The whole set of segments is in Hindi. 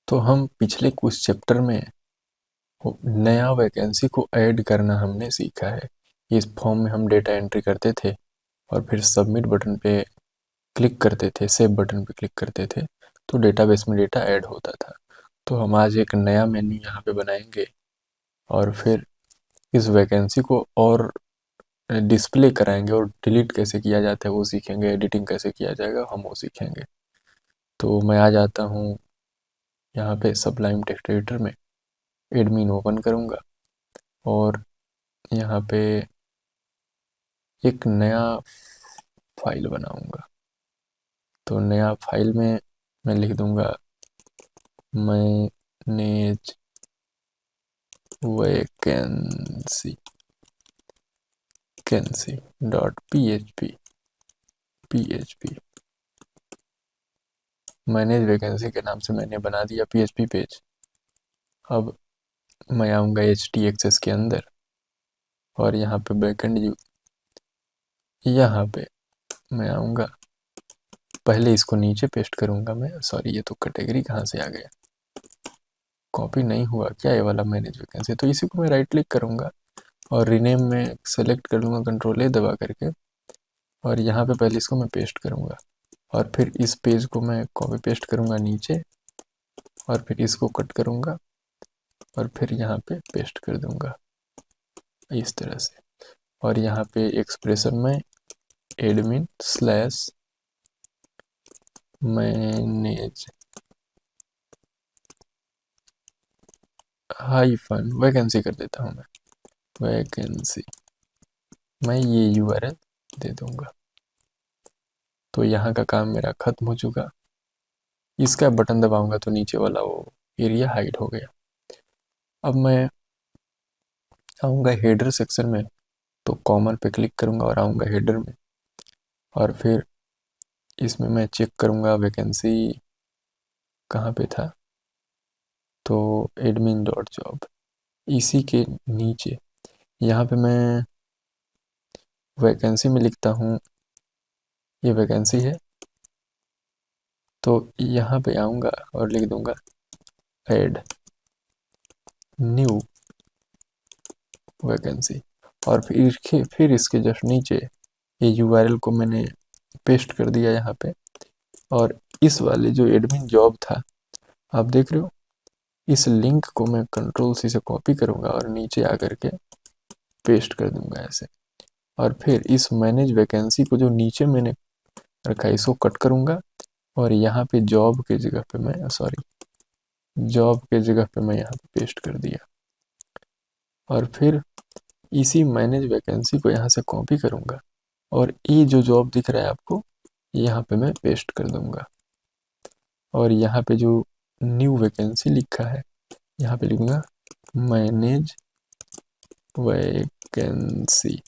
तो हम पिछले कुछ चैप्टर में नया वैकेंसी को ऐड करना हमने सीखा है। इस फॉर्म में हम डेटा एंट्री करते थे और फिर सबमिट बटन पे क्लिक करते थे, सेव बटन पे क्लिक करते थे, तो डेटाबेस में डेटा ऐड होता था। तो हम आज एक नया मेन्यू यहाँ पे बनाएंगे और फिर इस वैकेंसी को और डिस्प्ले कराएंगे और डिलीट कैसे किया जाता है वो सीखेंगे, एडिटिंग कैसे किया जाएगा हम वो सीखेंगे। तो मैं आ जाता हूँ यहाँ पे सबलाइम टेक्स्ट एडिटर में, एडमिन ओपन करूँगा और यहाँ पे एक नया फाइल बनाऊँगा। तो नया फाइल में मैं लिख दूँगा manage vacancy dot PHP manage vacancy के नाम से मैंने बना दिया पीएचपी पेज। अब मैं आऊँगा HTXS के अंदर और यहाँ पे बैकएंड यहाँ पे मैं आऊँगा, पहले इसको नीचे पेस्ट करूँगा मैं, सॉरी ये तो कैटेगरी कहाँ से आ गया, कॉपी नहीं हुआ क्या ये वाला मैनेज वैकेंसी। तो इसी को मैं राइट क्लिक करूँगा और रीनेम में सेलेक्ट कर लूँगा कंट्रोल A दबा करके और यहाँ पे पहले इसको मैं पेस्ट करूँगा और फिर इस पेज को मैं कॉपी पेस्ट करूँगा नीचे और फिर इसको कट करूँगा और फिर यहाँ पे पेस्ट कर दूँगा इस तरह से। और यहाँ पे एक्सप्रेशन में admin slash manage hyphen vacancy कर देता हूँ मैं, वैकेंसी मैं ये URL दे दूँगा। तो यहाँ का काम मेरा खत्म हो चुका। इसका बटन दबाऊंगा तो नीचे वाला वो एरिया हाइड हो गया। अब मैं आऊँगा हेडर सेक्शन में, तो कॉमन पे क्लिक करूँगा और आऊँगा हेडर में और फिर इसमें मैं चेक करूँगा वैकेंसी कहाँ पे था, तो एडमिन डॉट जॉब, इसी के नीचे यहाँ पे मैं वैकेंसी में लिखता हूँ ये वैकेंसी है, तो यहाँ पे आऊँगा और लिख दूँगा ऐड न्यू वैकेंसी और फिर इसके जस्ट नीचे ये URL को मैंने पेस्ट कर दिया यहाँ पे। और इस वाले जो एडमिन जॉब था आप देख रहे हो, इस लिंक को मैं कंट्रोल C से कॉपी करूँगा और नीचे आकर के पेस्ट कर दूँगा ऐसे। और फिर इस मैनेज वैकेंसी को जो नीचे मैंने रखा है इसको कट करूँगा और यहाँ पे जॉब के जगह पे मैं यहाँ पे पेस्ट कर दिया और फिर इसी मैनेज वैकेंसी को यहाँ से कॉपी करूँगा और ये जो जॉब दिख रहा है आपको यहाँ पे मैं पेस्ट कर दूँगा और यहाँ पे जो न्यू वैकेंसी लिखा है यहाँ पे लिखूँगा मैनेज वैकेंसी।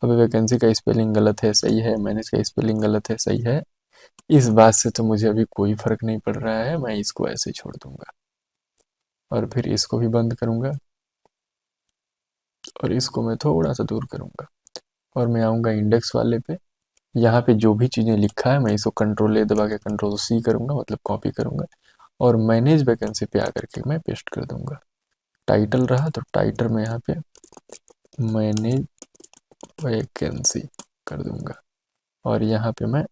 अब वैकेंसी का स्पेलिंग गलत है सही है, मैनेज का स्पेलिंग गलत है सही है, इस बात से तो मुझे अभी कोई फर्क नहीं पड़ रहा है, मैं इसको ऐसे छोड़ दूंगा और फिर इसको भी बंद करूंगा और इसको मैं थोड़ा सा दूर करूंगा और मैं आऊँगा इंडेक्स वाले पे। यहाँ पे जो भी चीज़ें लिखा है मैं इसको कंट्रोल A दबा के कंट्रोल C करूँगा, मतलब कॉपी करूँगा और मैनेज वैकेंसी पे आकर के मैं पेस्ट कर दूँगा। टाइटल रहा तो टाइटल में यहाँ पे मैनेज वैकेंसी कर दूँगा और यहाँ पे मैं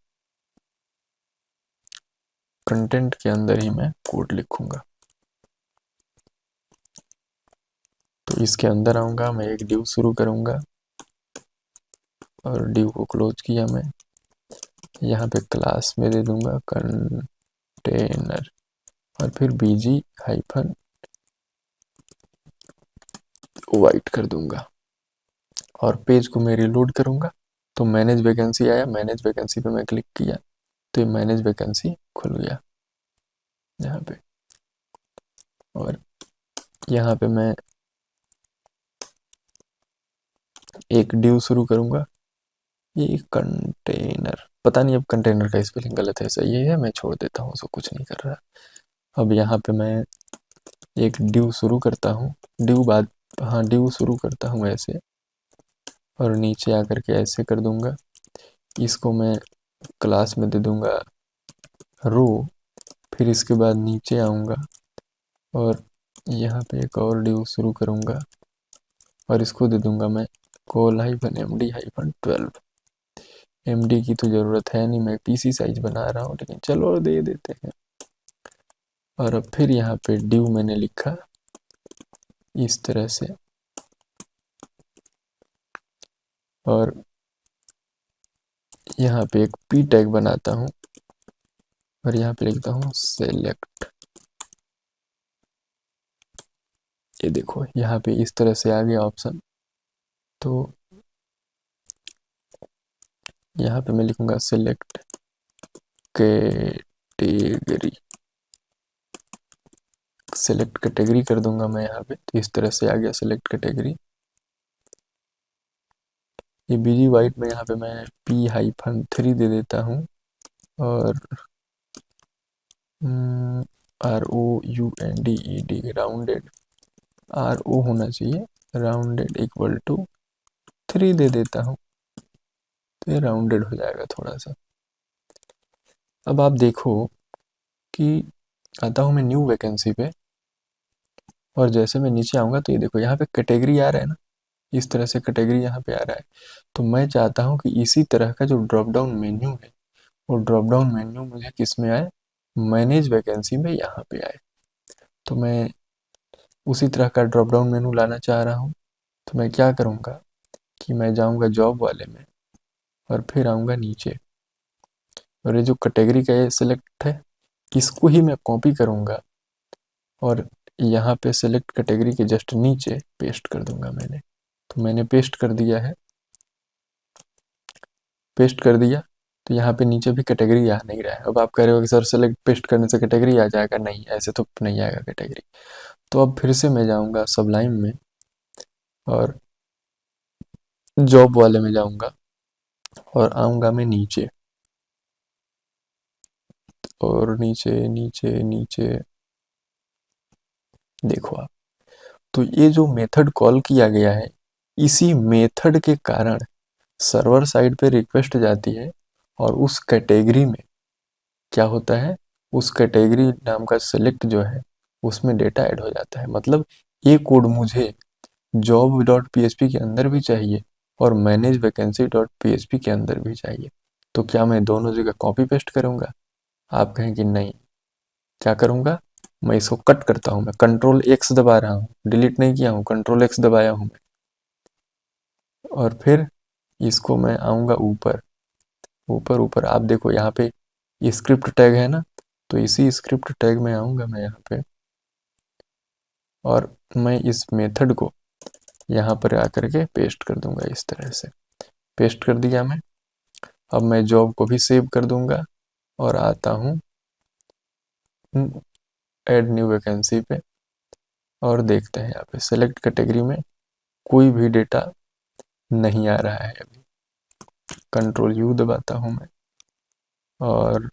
कंटेंट के अंदर ही मैं कोड लिखूँगा। तो इसके अंदर आऊँगा, मैं एक डिव शुरू करूँगा और डिव को क्लोज किया मैं, यहाँ पे क्लास में दे दूँगा कंटेनर और फिर BG हाइफन वाइट कर दूँगा और पेज को मैं रिलोड करूँगा तो मैनेज वैकेंसी आया, मैनेज वैकेंसी पे मैं क्लिक किया तो ये मैनेज वैकेंसी खुल गया यहाँ पे। और यहाँ पे मैं एक डिव शुरू करूँगा, ये कंटेनर, पता नहीं अब कंटेनर का स्पेलिंग गलत है सही है, मैं छोड़ देता हूँ, उसको कुछ नहीं कर रहा। अब यहाँ पे मैं एक डिव शुरू करता हूँ, डिव शुरू करता हूँ ऐसे और नीचे आकर के ऐसे कर दूंगा, इसको मैं क्लास में दे दूंगा रो, फिर इसके बाद नीचे आऊँगा और यहाँ पे एक और डिव शुरू करूँगा और इसको दे दूँगा मैं col-md-12। md की तो ज़रूरत है नहीं, मैं पीसी साइज बना रहा हूँ, लेकिन चलो दे देते हैं। और अब फिर यहाँ पे डिव मैंने लिखा इस तरह से, और यहाँ पे एक p टैग बनाता हूँ और यहाँ पे लिखता हूँ सेलेक्ट। ये देखो यहाँ पे इस तरह से आ गया ऑप्शन। तो यहाँ पे मैं लिखूँगा सेलेक्ट कैटेगरी, सेलेक्ट कैटेगरी कर दूंगा मैं यहाँ पे। तो इस तरह से आ गया सेलेक्ट कैटेगरी। ये बीजी वाइट में यहाँ पे मैं P-3 दे देता हूँ और ROUNDED राउंडेड, RO होना चाहिए, राउंडेड इक्वल टू 3 दे देता हूँ। तो ये राउंडेड हो जाएगा थोड़ा सा। अब आप देखो कि आता हूँ मैं न्यू वैकेंसी पे, और जैसे मैं नीचे आऊँगा तो ये देखो यहाँ पे कैटेगरी आ रहा है ना, इस तरह से कैटेगरी यहाँ पे आ रहा है। तो मैं चाहता हूँ कि इसी तरह का जो ड्रॉप डाउन मेन्यू है, वो ड्रॉप डाउन मेन्यू मुझे किस में आए, मैनेज वैकेंसी में यहाँ पे आए। तो मैं उसी तरह का ड्रॉप डाउन मेन्यू लाना चाह रहा हूँ। तो मैं क्या करूँगा कि मैं जाऊँगा जॉब वाले में और फिर आऊँगा नीचे, और ये जो कैटेगरी का ये सिलेक्ट है, इसको ही मैं कॉपी करूँगा और यहाँ पे सेलेक्ट कैटेगरी के जस्ट नीचे पेस्ट कर दूंगा मैंने। तो मैंने पेस्ट कर दिया है, पेस्ट कर दिया। तो यहाँ पे नीचे भी कैटेगरी आ नहीं रहा है। अब आप कह रहे हो कि सर सेलेक्ट पेस्ट करने से कैटेगरी आ जाएगा, नहीं, ऐसे तो नहीं आएगा कैटेगरी। तो अब फिर से मैं जाऊँगा सबलाइम में और जॉब वाले में जाऊँगा और आऊँगा मैं नीचे, और नीचे नीचे नीचे देखो आप, तो ये जो मेथड कॉल किया गया है, इसी मेथड के कारण सर्वर साइड पे रिक्वेस्ट जाती है और उस कैटेगरी में क्या होता है, उस कैटेगरी नाम का सेलेक्ट जो है उसमें डेटा ऐड हो जाता है। मतलब ये कोड मुझे job.php के अंदर भी चाहिए और मैनेज वैकेंसी डॉट php के अंदर भी चाहिए। तो क्या मैं दोनों जगह कॉपी पेस्ट करूँगा? आप कहें कि नहीं, क्या करूँगा, मैं इसको कट करता हूँ। मैं कंट्रोल एक्स दबा रहा हूँ, डिलीट नहीं किया हूँ, कंट्रोल एक्स दबाया हूँ मैं। और फिर इसको मैं आऊँगा ऊपर, ऊपर ऊपर आप देखो यहाँ पे स्क्रिप्ट टैग है ना, तो इसी स्क्रिप्ट टैग में आऊँगा मैं यहाँ पे, और मैं इस मेथड को यहाँ पर आकर के पेस्ट कर दूंगा इस तरह से। पेस्ट कर दिया मैं। अब मैं जॉब को भी सेव कर दूंगा और आता हूँ ऐड न्यू वैकेंसी पे, और देखते हैं यहाँ पे सेलेक्ट कैटेगरी में कोई भी डेटा नहीं आ रहा है अभी। कंट्रोल यू दबाता हूँ मैं और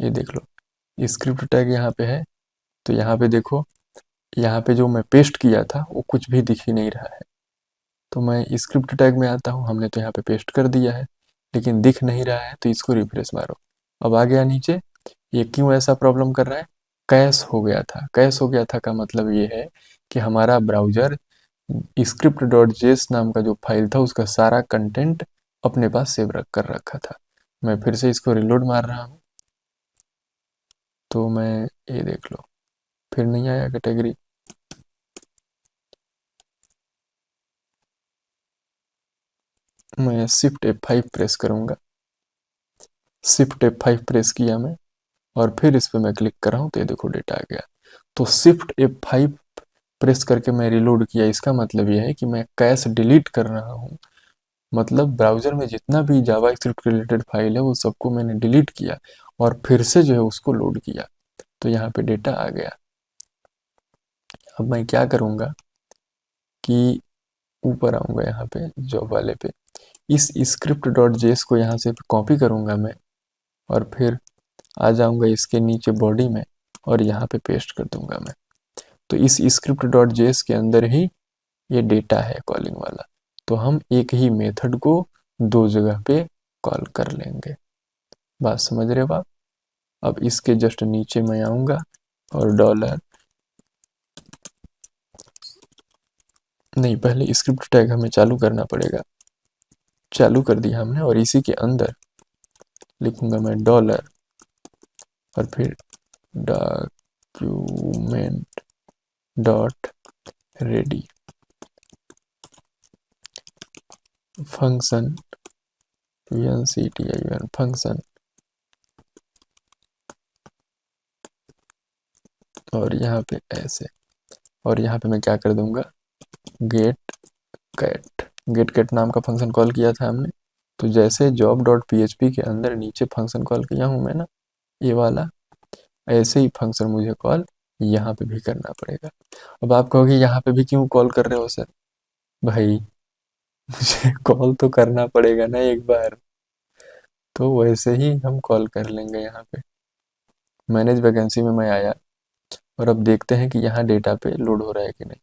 ये देख लो स्क्रिप्ट टैग यहाँ पे है। तो यहाँ पे देखो, यहाँ पे जो मैं पेस्ट किया था वो कुछ भी दिख ही नहीं रहा है। तो मैं स्क्रिप्ट टैग में आता हूँ, हमने तो यहाँ पे पेस्ट कर दिया है लेकिन दिख नहीं रहा है। तो इसको रिफ्रेश मारो, अब आ गया नीचे। ये क्यों ऐसा प्रॉब्लम कर रहा है? कैश हो गया था। कैश हो गया था का मतलब ये है कि हमारा ब्राउजर स्क्रिप्ट डॉट जेएस नाम का जो फाइल था उसका सारा कंटेंट अपने पास सेव कर रखा था। मैं फिर से इसको रिलोड मार रहा हूँ, तो मैं ये देख लो फिर नहीं आया कैटेगरी। मैं शिफ्ट F5 प्रेस करूँगा, शिफ्ट F5 प्रेस किया मैं और फिर इस पर मैं क्लिक कर रहा हूँ तो ये देखो डेटा आ गया। तो शिफ्ट F5 प्रेस करके मैं रिलोड किया, इसका मतलब यह है कि मैं कैश डिलीट कर रहा हूँ। मतलब ब्राउजर में जितना भी जावा स्क्रिप्ट रिलेटेड फाइल है वो सबको मैंने डिलीट किया और फिर से जो है उसको लोड किया। तो यहाँ पे डेटा आ गया। अब मैं क्या करूँगा कि ऊपर आऊँगा यहाँ पे जॉब वाले पे, इस स्क्रिप्ट डॉट जेएस को यहाँ से कॉपी करूँगा मैं और फिर आ जाऊँगा इसके नीचे बॉडी में और यहाँ पे पेस्ट कर दूँगा मैं। तो इस स्क्रिप्ट डॉट जेएस के अंदर ही ये डेटा है कॉलिंग वाला। तो हम एक ही मेथड को दो जगह पे कॉल कर लेंगे। बात समझ रहे हो आप? अब इसके जस्ट नीचे मैं आऊँगा और डॉलर, नहीं पहले स्क्रिप्ट टैग हमें चालू करना पड़ेगा। चालू कर दिया हमने और इसी के अंदर लिखूंगा मैं डॉलर और फिर document dot ready function function, और यहाँ पे ऐसे, और यहाँ पे मैं क्या कर दूंगा, गेट गेट कैट नाम का फंक्शन कॉल किया था हमने। तो जैसे जॉब डॉट पी के अंदर नीचे फंक्शन कॉल किया हूँ मैं ना, ये वाला, ऐसे ही फंक्शन मुझे कॉल यहाँ पे भी करना पड़ेगा। अब आप कहोगे यहाँ पे भी क्यों कॉल कर रहे हो सर? भाई मुझे कॉल तो करना पड़ेगा ना एक बार, तो वैसे ही हम कॉल कर लेंगे। यहाँ पे मैनेज वैकेंसी में मैं आया और अब देखते हैं कि यहाँ डेटा पे लोड हो रहा है कि नहीं।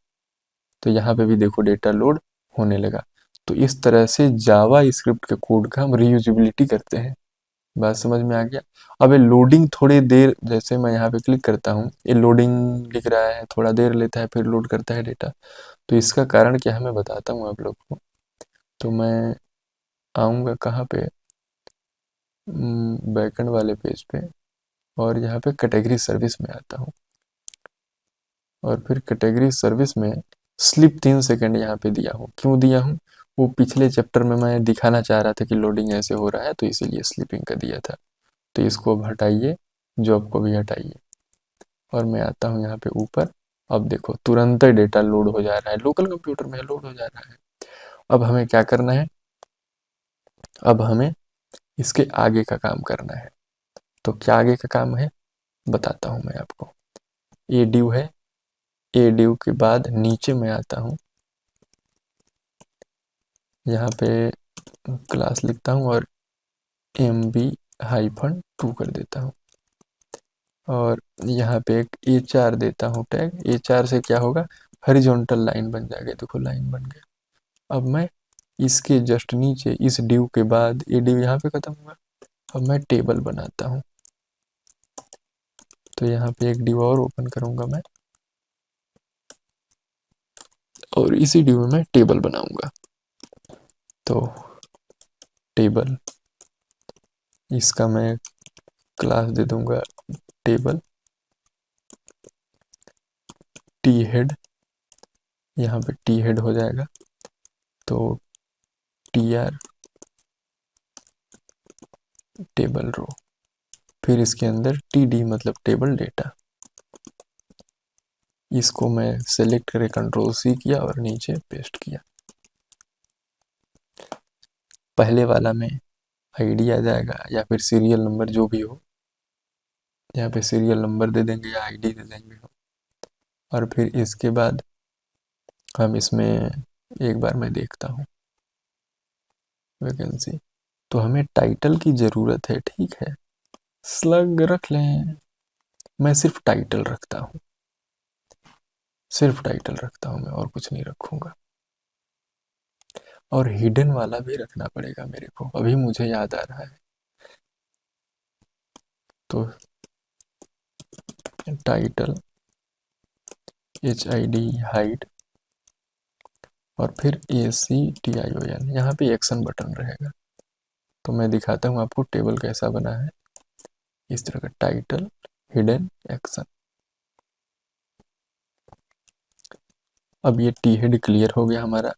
तो यहाँ पे भी देखो डेटा लोड होने लगा। तो इस तरह से जावा स्क्रिप्ट के कोड का हम रीयूजिबिलिटी करते हैं। बात समझ में आ गया? अब ये लोडिंग थोड़ी देर, जैसे मैं यहाँ पे क्लिक करता हूँ, ये लोडिंग लिख रहा है, थोड़ा देर लेता है, फिर लोड करता है डेटा। तो इसका कारण क्या है मैं बताता हूँ आप लोग को। तो मैं आऊँगा कहाँ पे, बैकएंड वाले पेज पे, और यहाँ पे कैटेगरी सर्विस में आता हूँ, और फिर कैटेगरी सर्विस में स्लिप 3 सेकंड यहाँ पे दिया हूँ। क्यों दिया हूँ? वो पिछले चैप्टर में मैं दिखाना चाह रहा था कि लोडिंग ऐसे हो रहा है, तो इसीलिए स्लिपिंग का दिया था। तो इसको अब हटाइए, जॉब को भी हटाइए, और मैं आता हूँ यहाँ पे ऊपर। अब देखो तुरंत ही डेटा लोड हो जा रहा है, लोकल कंप्यूटर में लोड हो जा रहा है। अब हमें क्या करना है, अब हमें इसके आगे का काम करना है। तो क्या आगे का काम है बताता हूँ मैं आपको। ए ड्यू है, ए ड्यू के बाद नीचे मैं आता हूँ, यहाँ पे क्लास लिखता हूँ और MB-2 कर देता हूँ, और यहाँ पे एक HR देता हूँ टैग। HR से क्या होगा, हॉरिजॉन्टल लाइन बन जाएगा। देखो लाइन बन गया। अब मैं इसके जस्ट नीचे, इस ड्यू के बाद ये ड्यू यहाँ पे खत्म हुआ। अब मैं टेबल बनाता हूँ, तो यहाँ पे एक ड्यू और ओपन करूँगा मैं, और इसी ड्यू में मैं टेबल बनाऊँगा। तो टेबल, इसका मैं क्लास दे दूँगा टेबल, टी हेड, यहाँ पे टी हेड हो जाएगा। तो TR टेबल रो, फिर इसके अंदर TD मतलब टेबल डेटा। इसको मैं सेलेक्ट करके कंट्रोल-C किया और नीचे पेस्ट किया। पहले वाला में आईडी आ जाएगा या फिर सीरियल नंबर जो भी हो, यहाँ पे सीरियल नंबर दे देंगे या आईडी दे देंगे। और फिर इसके बाद हम इसमें एक बार मैं देखता हूँ वैकेंसी, तो हमें टाइटल की ज़रूरत है, ठीक है, स्लग रख लें। मैं सिर्फ टाइटल रखता हूँ, सिर्फ टाइटल रखता हूँ मैं, और कुछ नहीं रखूँगा। और हिडन वाला भी रखना पड़ेगा मेरे को, अभी मुझे याद आ रहा है। तो टाइटल HID हाइड, और फिर ACTION, यहाँ पे एक्शन बटन रहेगा। तो मैं दिखाता हूँ आपको टेबल कैसा बना है, इस तरह का टाइटल हिडन एक्शन। अब ये टी हेड क्लियर हो गया हमारा।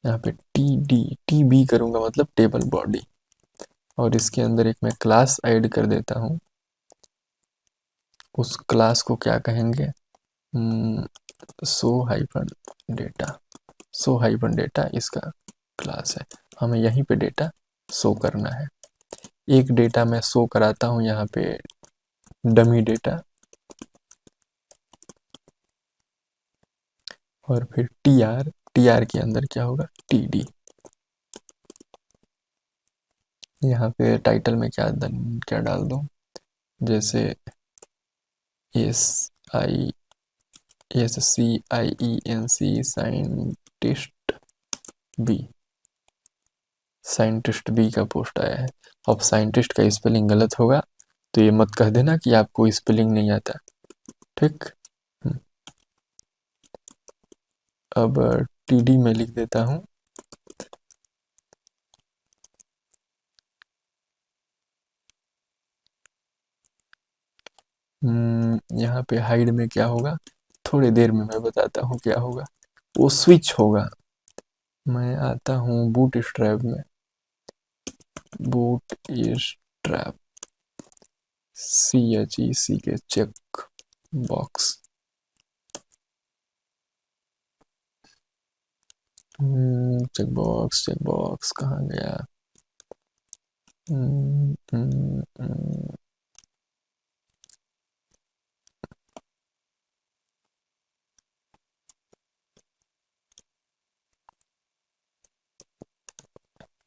यहाँ पे TB करूँगा मतलब टेबल बॉडी, और इसके अंदर एक मैं क्लास ऐड कर देता हूँ। उस क्लास को क्या कहेंगे, शो-डेटा, शो-डेटा इसका क्लास है। हमें यहीं पे डेटा शो करना है। एक डेटा मैं शो कराता हूँ यहाँ पे, डमी डेटा, और फिर TR के अंदर क्या होगा, TD। यहाँ पे टाइटल में क्या डाल दूँ, जैसे SCIENC scientist B। Scientist B का पोस्ट आया है। अब साइंटिस्ट का स्पेलिंग गलत होगा तो ये मत कह देना कि आपको स्पेलिंग नहीं आता, ठीक। अब टीडी में लिख देता हूँ। यहाँ पे हाइड में क्या होगा, थोड़ी देर में मैं बताता हूँ क्या होगा। वो स्विच होगा। मैं आता हूँ बूट स्ट्रैप में, बूट स्ट्रैप, CHEC के चेक बॉक्स, चेक बॉक्स कहाँ गया।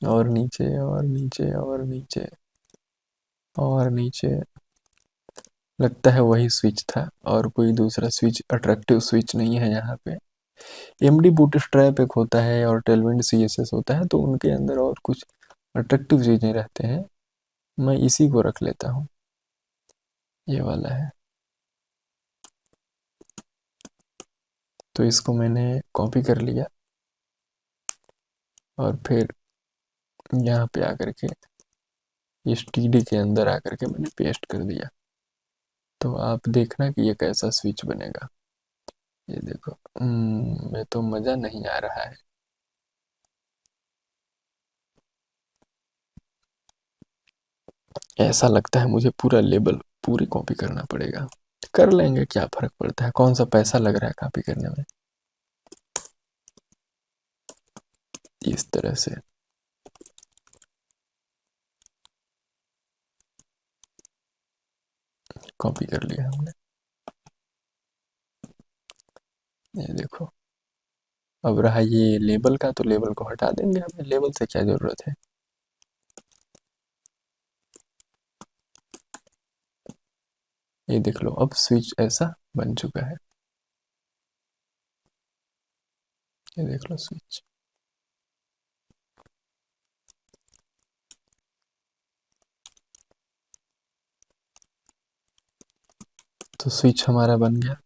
और नीचे और नीचे और नीचे और नीचे, लगता है वही स्विच था और कोई दूसरा स्विच, अट्रैक्टिव स्विच नहीं है यहाँ पे। MD बूटस्ट्रैप एक होता है और टेलविंड CSS होता है, तो उनके अंदर और कुछ अट्रैक्टिव चीज़ें रहते हैं। मैं इसी को रख लेता हूँ, ये वाला है। तो इसको मैंने कॉपी कर लिया और फिर यहाँ पे आकर के इस TD के अंदर आकर के मैंने पेस्ट कर दिया। तो आप देखना कि ये कैसा स्विच बनेगा। ये देखो, मैं तो मज़ा नहीं आ रहा है। ऐसा लगता है मुझे पूरा लेबल पूरी कॉपी करना पड़ेगा। कर लेंगे, क्या फ़र्क पड़ता है, कौन सा पैसा लग रहा है कॉपी करने में। इस तरह से कॉपी कर लिया हमने। ये देखो, अब रहा ये लेबल का, तो लेबल को हटा देंगे, हमें लेबल से क्या ज़रूरत है। ये देख लो, अब स्विच ऐसा बन चुका है। ये देख लो स्विच। तो स्विच हमारा बन गया।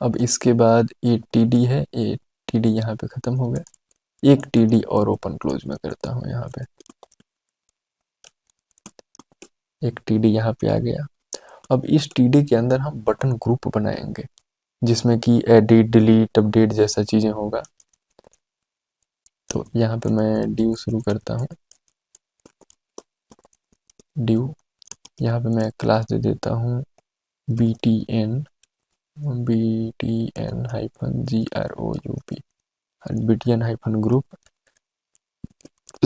अब इसके बाद ये TD है, ये TD यहाँ पे ख़त्म हो गया। एक TD और ओपन क्लोज में करता हूँ यहाँ पे। एक TD यहाँ पे आ गया। अब इस TD के अंदर हम बटन ग्रुप बनाएंगे, जिसमें कि एडिट, डिलीट, अपडेट जैसा चीज़ें होगा। तो यहाँ पे मैं ड्यू शुरू करता हूँ। ड्यू, यहाँ पे मैं क्लास दे देता हूँ BTN, BTN-GROUP, BTN hyphen group.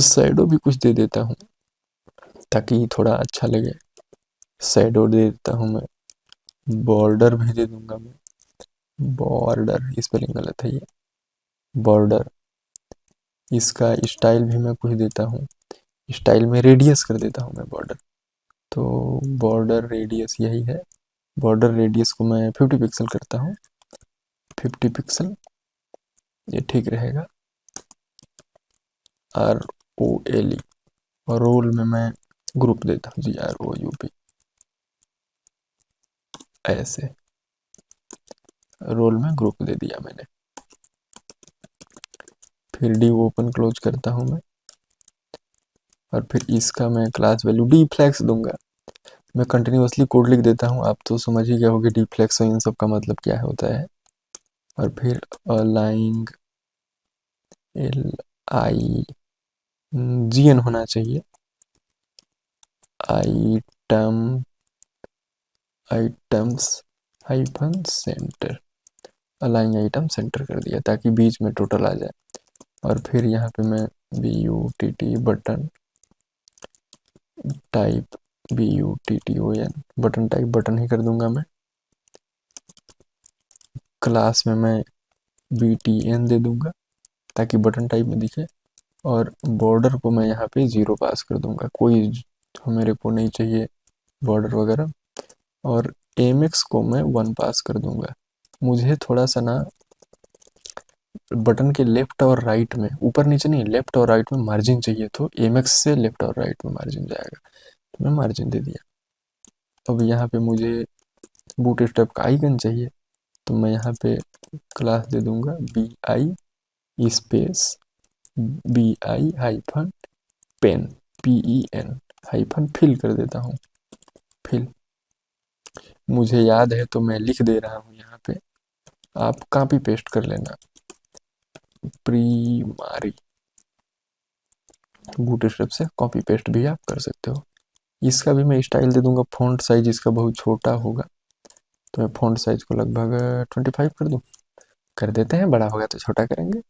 Shadow भी कुछ दे देता हूँ ताकि थोड़ा अच्छा लगे। शैडो दे देता हूँ मैं। बॉर्डर भी दे दूंगा मैं। बॉर्डर, स्पेलिंग गलत है ये, बॉर्डर। इसका स्टाइल भी मैं कुछ देता हूँ। स्टाइल में रेडियस कर देता हूँ मैं बॉर्डर। तो बॉर्डर रेडियस यही है। बॉर्डर रेडियस को मैं 50 पिक्सल करता हूँ। 50 पिक्सल, ये ठीक रहेगा। ROLE, और रोल में मैं ग्रुप देता हूँ GROUP, ऐसे रोल में ग्रुप दे दिया मैंने। फिर डी ओपन क्लोज करता हूँ मैं, और फिर इसका मैं क्लास वैल्यू डी फ्लैक्स दूंगा। मैं कंटिन्यूसली कोड लिख देता हूँ, आप तो समझ ही गए होंगे डी फ्लैक्स इन सब का मतलब क्या होता है। और फिर अलाइंग LIGN होना चाहिए, item, items hyphen centre. Align item centre कर दिया ताकि बीच में टोटल आ जाए। और फिर यहाँ पे मैं BUTT button type, BUTTON button type, button ही कर दूंगा मैं। क्लास में मैं BTN दे दूंगा ताकि बटन टाइप में दिखे। और बॉर्डर को मैं यहाँ पे 0 पास कर दूंगा, कोई मेरे को नहीं चाहिए बॉर्डर वगैरह। और AMX को मैं 1 पास कर दूंगा। मुझे थोड़ा सा ना बटन के लेफ्ट और राइट में, ऊपर नीचे नहीं, लेफ्ट और राइट में मार्जिन चाहिए, तो एमएक्स से लेफ्ट और राइट में मार्जिन जाएगा, तो मैं मार्जिन दे दिया। अब यहाँ पे मुझे बूट स्ट्रैप का आइकन चाहिए, तो मैं यहाँ पे क्लास दे दूंगा BI स्पेस BI-पेन, PEN हाइफन फिल कर देता हूँ। फिल मुझे याद है तो मैं लिख दे रहा हूँ यहाँ पे, आप कॉपी पेस्ट कर लेना। प्रीमारी बूटस्ट्रैप से कॉपी पेस्ट भी आप कर सकते हो। इसका भी मैं स्टाइल दे दूंगा, फ़ॉन्ट साइज इसका बहुत छोटा होगा, तो मैं फ़ॉन्ट साइज को लगभग 25 कर दूँ। कर देते हैं, बड़ा होगा तो छोटा करेंगे,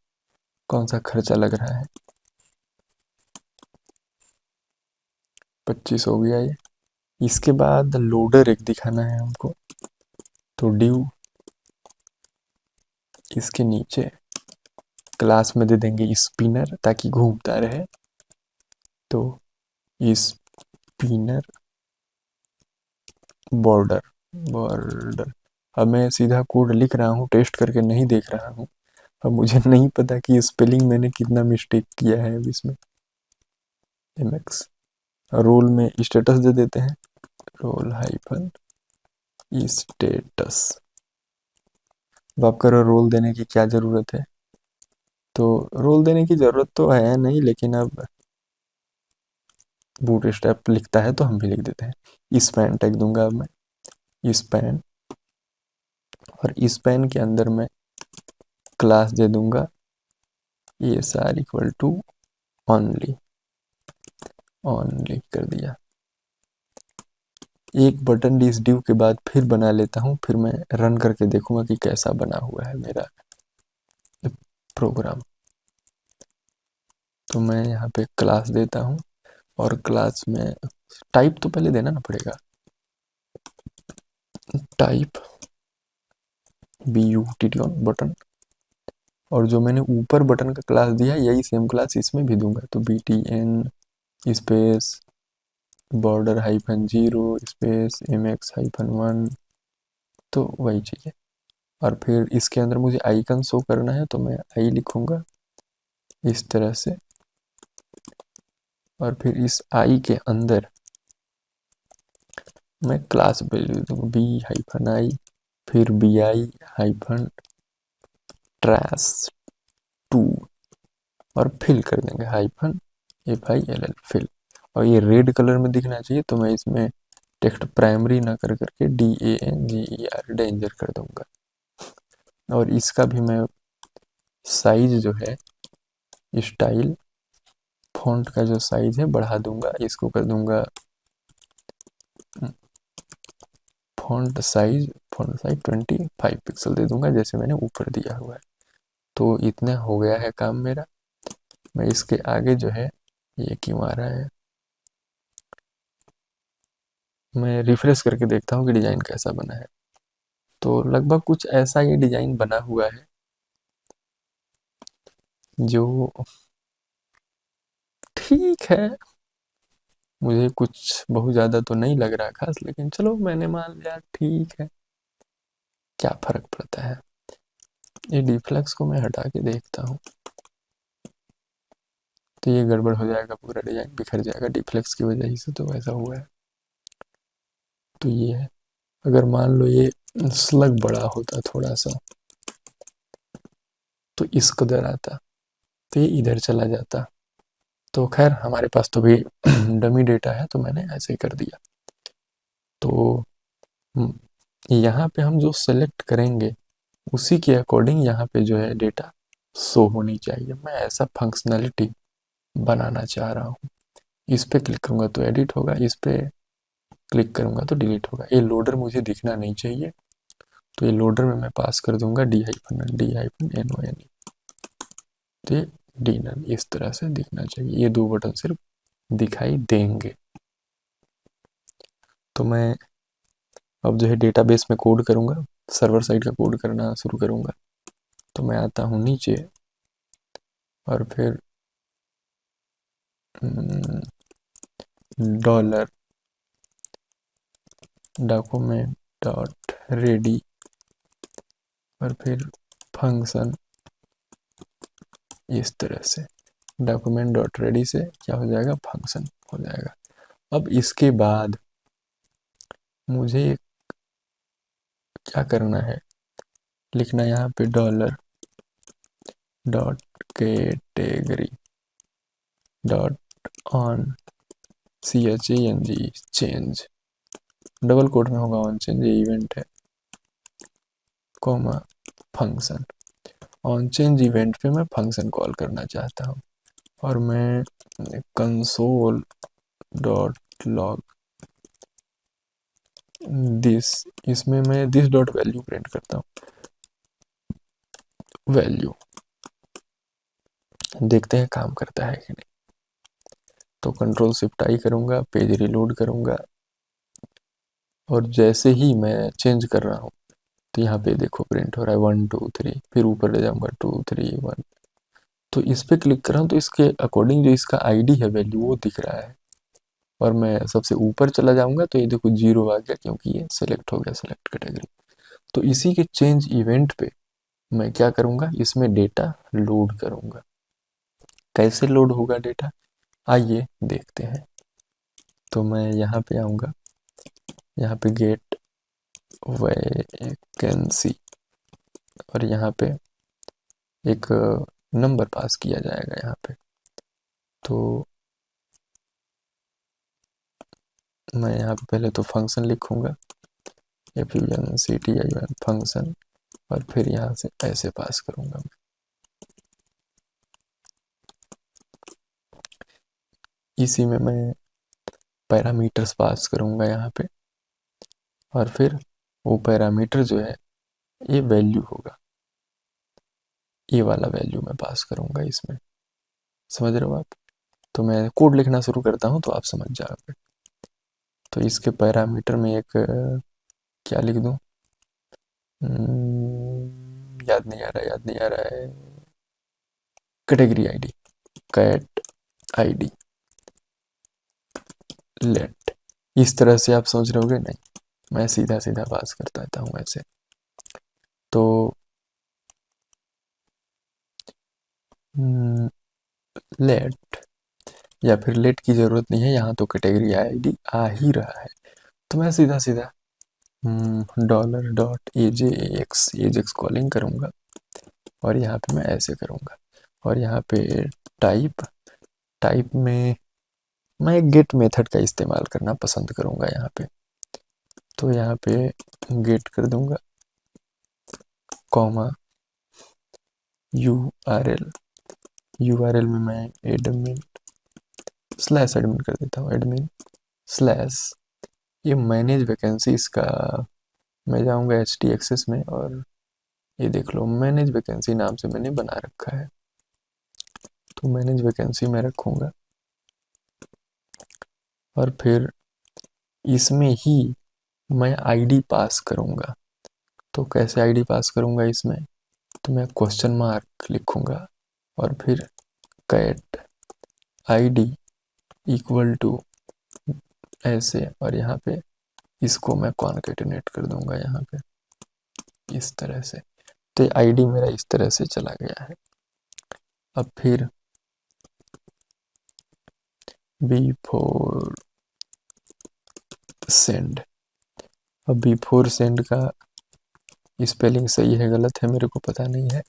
कौन सा खर्चा लग रहा है। 25 हो गया ये। इसके बाद लोडर एक दिखाना है हमको, तो ड्यू इसके नीचे क्लास में दे देंगे स्पिनर, ताकि घूमता रहे। तो स्पिनर बॉर्डर बॉर्डर। अब मैं सीधा कोड लिख रहा हूँ, टेस्ट करके नहीं देख रहा हूँ। अब मुझे नहीं पता कि स्पेलिंग मैंने कितना मिस्टेक किया है अब इसमें। एमएक्स रोल में स्टेटस दे देते हैं, रोल हाइफन स्टेटस। अब आपका रोल देने की क्या ज़रूरत है, तो रोल देने की ज़रूरत तो है नहीं, लेकिन अब बूट स्ट्रैप लिखता है तो हम भी लिख देते हैं। स्पैन टैग दूंगा अब मैं, स्पैन, और स्पैन के अंदर मैं क्लास दे दूंगा ESR equal to only, only कर दिया। एक बटन इस ड्यू के बाद फिर बना लेता हूँ, फिर मैं रन करके देखूंगा कि कैसा बना हुआ है मेरा प्रोग्राम। तो मैं यहाँ पे क्लास देता हूँ, और क्लास में टाइप तो पहले देना ना पड़ेगा, टाइप BUTT ऑन बटन, और जो मैंने ऊपर बटन का क्लास दिया यही सेम क्लास इसमें भी दूंगा, तो BTN space border -0 space MX-1, तो वही चाहिए। और फिर इसके अंदर मुझे आइकन शो करना है, तो मैं आई लिखूंगा इस तरह से, और फिर इस आई के अंदर मैं क्लास वैल्यू दूंगा B-I, फिर BI-ट्रैश 2, और फिल कर देंगे -FILL फिल। और ये रेड कलर में दिखना चाहिए, तो मैं इसमें टेक्स्ट प्राइमरी ना कर करके DANGER डेंजर कर दूंगा। और इसका भी मैं साइज जो है, स्टाइल फॉन्ट का जो साइज है बढ़ा दूंगा, इसको कर दूंगा फॉन्ट साइज 25 पिक्सल दे दूंगा, जैसे मैंने ऊपर दिया हुआ है। तो इतना हो गया है काम मेरा। मैं इसके आगे जो है, ये क्यों आ रहा है, मैं रिफ्रेश करके देखता हूँ कि डिज़ाइन कैसा बना है। तो लगभग कुछ ऐसा ये डिज़ाइन बना हुआ है, जो ठीक है, मुझे कुछ बहुत ज़्यादा तो नहीं लग रहा खास, लेकिन चलो मैंने मान लिया ठीक है, क्या फ़र्क पड़ता है। ये डिफ्लेक्स को मैं हटा के देखता हूँ, तो ये गड़बड़ हो जाएगा, पूरा डिज़ाइन बिखर जाएगा डिफ्लेक्स की वजह से, तो ऐसा हुआ है। तो ये है, अगर मान लो ये स्लग बड़ा होता थोड़ा सा, तो इस कदर आता, तो ये इधर चला जाता। तो खैर हमारे पास तो भी डमी डेटा है, तो मैंने ऐसे ही कर दिया। तो यहाँ पे हम जो सेलेक्ट करेंगे उसी के अकॉर्डिंग यहाँ पे जो है डेटा शो होनी चाहिए। मैं ऐसा फंक्शनलिटी बनाना चाह रहा हूँ। इस पर क्लिक करूँगा तो एडिट होगा, इस पर क्लिक करूँगा तो डिलीट होगा। ये लोडर मुझे दिखना नहीं चाहिए, तो ये लोडर में मैं पास कर दूंगा D-NONE, तो ये डीनर इस तरह से दिखना चाहिए। ये दो बटन सिर्फ दिखाई देंगे। तो मैं अब जो है डेटाबेस में कोड करूँगा, सर्वर साइड का कोड करना शुरू करूँगा। तो मैं आता हूँ नीचे, और फिर डॉलर डॉक्यूमेंट डॉट रेडी, और फिर फंक्शन इस तरह से डॉक्यूमेंट डॉट रेडी से क्या हो जाएगा, फंक्शन हो जाएगा। अब इसके बाद मुझे क्या करना है, लिखना यहाँ पे dollar dot category dot on CHANG change, double quote में होगा ऑन चेंज, ये इवेंट है, comma function. On change event पे मैं फंक्शन कॉल करना चाहता हूँ और मैं कंसोल डॉट लॉग दिस, इसमें मैं दिस डॉट वैल्यू प्रिंट करता हूँ, वैल्यू। देखते हैं काम करता है कि नहीं। तो कंट्रोल शिफ्ट आई करूँगा, पेज रिलोड करूँगा और जैसे ही मैं चेंज कर रहा हूँ तो यहाँ पे देखो प्रिंट हो रहा है 1 2 3, फिर ऊपर ले जाऊँगा 2 3 1। तो इस पर क्लिक कर रहा हूँ तो इसके अकॉर्डिंग जो इसका आईडी है वैल्यू वो दिख रहा है, और मैं सबसे ऊपर चला जाऊँगा तो ये देखो 0 आ गया क्योंकि ये सेलेक्ट हो गया, सेलेक्ट कैटेगरी। तो इसी के चेंज इवेंट पे मैं क्या करूँगा, इसमें डेटा लोड करूँगा। कैसे लोड होगा डेटा, आइए देखते हैं। तो मैं यहाँ पे आऊँगा, यहाँ पे गेट वैकेंसी और यहाँ पे एक नंबर पास किया जाएगा यहाँ पे। तो मैं यहाँ पे पहले तो फंक्शन लिखूँगा, FUNCTION फंक्शन, और फिर यहाँ से ऐसे पास करूँगा मैं। इसी में मैं पैरामीटर्स पास करूँगा यहाँ पे, और फिर वो पैरामीटर जो है ये वैल्यू होगा, ये वाला वैल्यू मैं पास करूँगा इसमें। समझ रहे हो आप। तो मैं कोड लिखना शुरू करता हूँ तो आप समझ जाओगे। तो इसके पैरामीटर में एक क्या लिख दूँ, याद नहीं आ रहा है, category ID, cat ID let. इस तरह से आप सोच रहे होगे, नहीं मैं सीधा सीधा पास करता रहता हूँ ऐसे। तो लेट या फिर लेट की ज़रूरत नहीं है, यहाँ तो कैटेगरी आईडी आ ही रहा है। तो मैं सीधा सीधा डॉलर डॉट एजेक्स कॉलिंग करूँगा और यहाँ पे मैं ऐसे करूँगा, और यहाँ पे टाइप में मैं गेट मेथड का इस्तेमाल करना पसंद करूँगा यहाँ पे। तो यहाँ पे गेट कर दूँगा, कॉमा URL में मैं एडमिन स्लैश एडमिन कर देता हूँ, एडमिन स्लैश, ये मैनेज वैकेंसी इसका, मैं जाऊँगा HT में और ये देख लो मैनेज वैकेंसी नाम से मैंने बना रखा है। तो मैनेज वैकेंसी में रखूँगा और फिर इसमें ही मैं आईडी पास करूँगा। तो कैसे आईडी पास करूँगा इसमें, तो मैं क्वेश्चन मार्क लिखूँगा और फिर कैट आईडी इक्वल टू ऐसे, और यहाँ पे इसको मैं कॉन्केटिनेट कर दूँगा यहाँ पे इस तरह से। तो आईडी मेरा इस तरह से चला गया है। अब फिर बिफोर सेंड, अब बिफोर सेंड का स्पेलिंग सही है गलत है मेरे को पता नहीं है।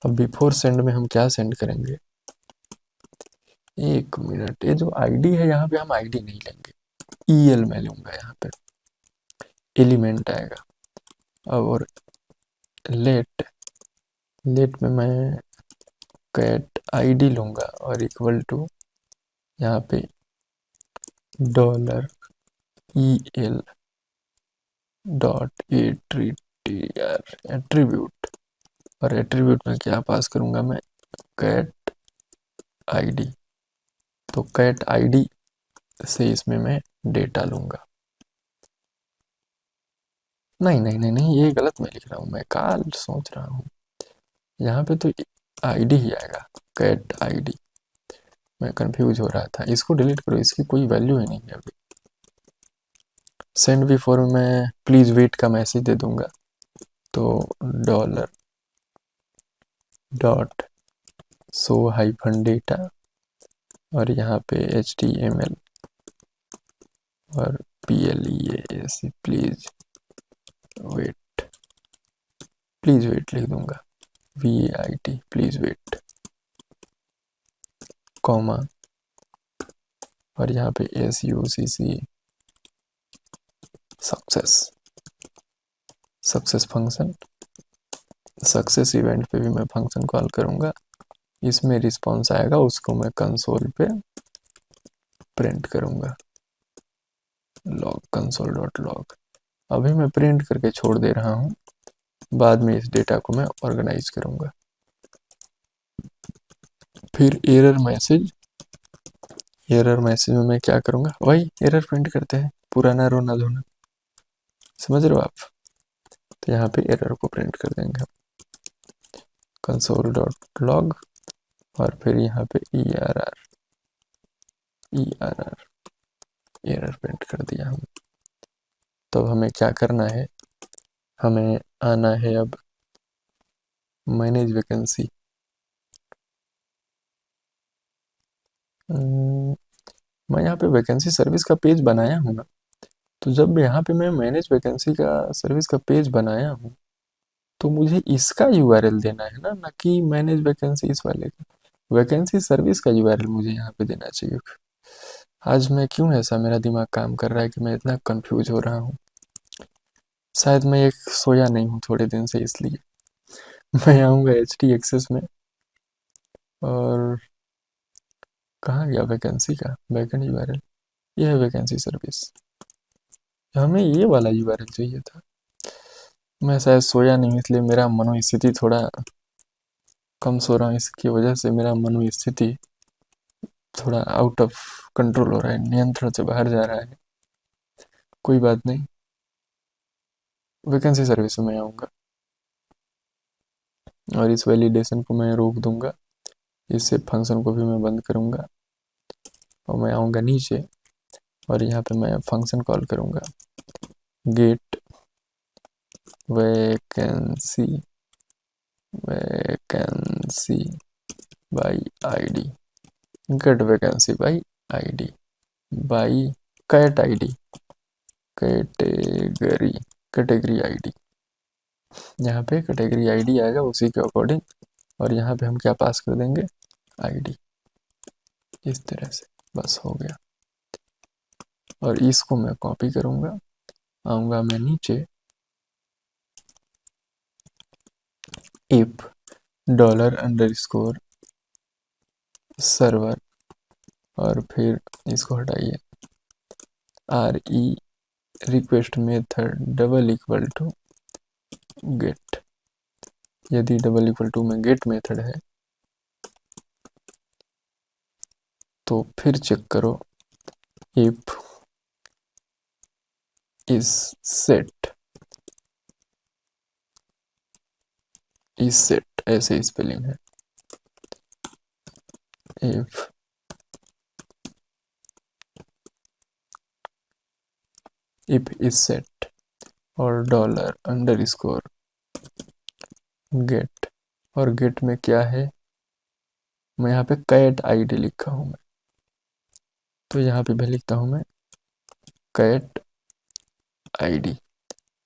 अब बिफोर सेंड में हम क्या सेंड करेंगे, एक मिनट, ये जो आईडी है यहाँ पे हम आईडी नहीं लेंगे, EL में लूँगा, यहाँ पे एलिमेंट आएगा। और लेट में मैं कैट आईडी लूँगा और इक्वल टू यहाँ पे $EL डॉट एट्रीब्यूट, और एट्रीब्यूट में क्या पास करूँगा मैं, कैट आईडी। तो कैट आईडी से इसमें मैं डेटा लूँगा। नहीं, ये गलत मैं लिख रहा हूँ, मैं काल सोच रहा हूँ, यहाँ पे तो आईडी ही आएगा, कैट आईडी। मैं कंफ्यूज हो रहा था, इसको डिलीट करो, इसकी कोई वैल्यू ही नहीं है अभी। सेंड बिफोर में मैं प्लीज़ वेट का मैसेज दे दूंगा। तो डॉट शो हाइफन डेटा और यहाँ पे HTML और PLEAS प्लीज़ वेट लिख दूंगा, VAIT प्लीज़ वेट, कॉमा और यहाँ पे SUCC success function, success event पे भी मैं फंक्शन कॉल करूँगा, इसमें रिस्पॉन्स आएगा उसको मैं कंसोल पे प्रिंट करूँगा, लॉग कंसोल डॉट लॉग। अभी मैं प्रिंट करके छोड़ दे रहा हूँ, बाद में इस डेटा को मैं ऑर्गेनाइज करूँगा। फिर एरर मैसेज में मैं क्या करूँगा, वही एरर प्रिंट करते हैं, पुराना रोना धोना, समझ रहे हो आप। तो यहाँ पे एरर को प्रिंट कर देंगे कंसोल डॉट लॉग और फिर यहाँ पे एरर प्रिंट कर दिया हम। तो हमें क्या करना है, हमें आना है अब मैनेज वैकेंसी। मैं यहाँ पे वैकेंसी सर्विस का पेज बनाया हूँ ना, तो जब यहाँ पे मैं मैनेज वैकेंसी का सर्विस का पेज बनाया हूँ तो मुझे इसका यूआरएल देना है ना, ना कि मैनेज वैकेंसी इस वाले का। वैकेंसी सर्विस का यूआरएल मुझे यहाँ पे देना चाहिए। आज मैं क्यों ऐसा मेरा दिमाग काम कर रहा है कि मैं इतना कंफ्यूज हो रहा हूँ। शायद मैं एक सोया नहीं हूँ थोड़े दिन से, इसलिए मैं आऊँगा HT एक्सेस में और कहाँ गया वैकेंसी का बैकएंड यूआरएल, ये है वैकेंसी सर्विस, हमें ये वाला यूआरएल चाहिए था। मैं शायद सोया नहीं इसलिए मेरा मनोस्थिति थोड़ा कम सो रहा हूँ, इसकी वजह से मेरा मनोस्थिति थोड़ा आउट ऑफ कंट्रोल हो रहा है, नियंत्रण से बाहर जा रहा है। कोई बात नहीं, वैकेंसी सर्विस में आऊँगा और इस वैलिडेशन को मैं रोक दूंगा, इससे फंक्शन को भी मैं बंद करूंगा और मैं आऊँगा नीचे और यहाँ पे मैं फंक्शन कॉल करूँगा get vacancy by ID, get vacancy by ID by cat ID, category ID, यहाँ पे कैटेगरी आईडी आएगा उसी के अकॉर्डिंग और यहाँ पे हम क्या पास कर देंगे, आईडी, इस तरह से बस हो गया। और इसको मैं कॉपी करूँगा, आऊँगा मैं नीचे, इफ $_ सर्वर और फिर इसको हटाइए, RE request method double equal to get, यदि डबल इक्वल टू में गेट मेथड है तो फिर चेक करो इफ इज सेट ऐसे स्पेलिंग है, इफ इज सेट और $_ गेट, और गेट में क्या है, मैं यहाँ पे कैट आईडी लिखा हूँ मैं, तो यहाँ पे मैं लिखता हूँ मैं कैट आईडी,